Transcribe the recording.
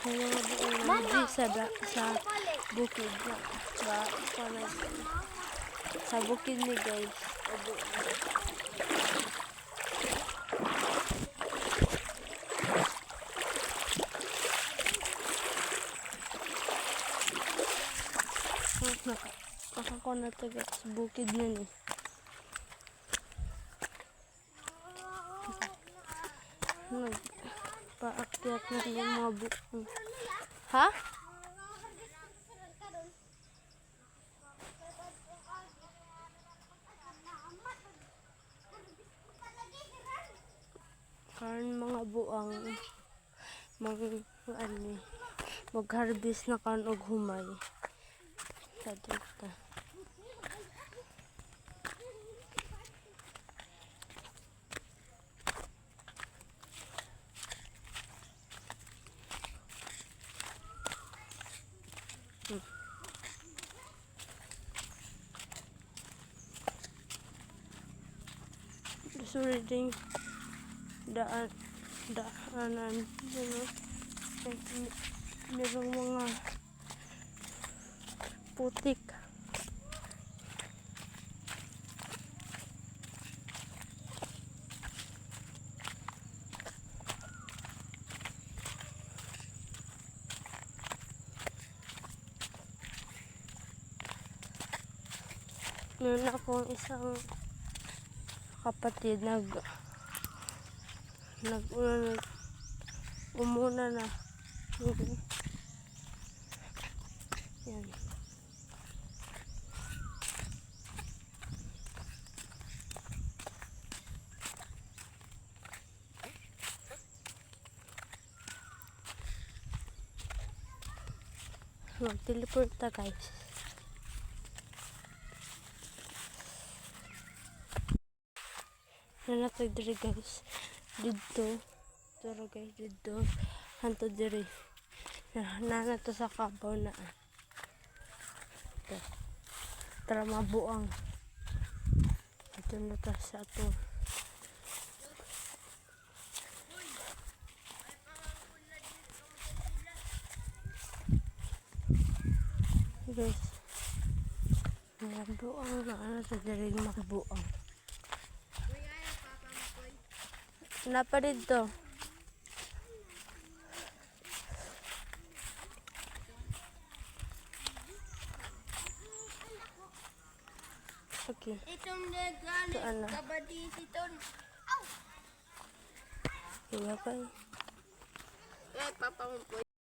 May mga buong nandito sa bukid na. Sa bukid ni guys. Nakakuha na ito guys. Sa bukid na ni. Nagpaakyat na yung mga buong. Ha? Karon mga buang mag-harvest na karon og humay. Sa dito. Sorry ding daanan merong mga putik. Meron akong isang kapatid umuna na. Yan. Mag-teleport ta guys. Nanatag diri guys. Dito guys, dito hanto diri. Nanato sa kabaw na. Tara mabuang. Ito na ta sa ato. Guys. Mabuang na sa diri mabuang. Napa dito? Okay. Itong nagani kabadi siton. Iya kay. Papa mo po.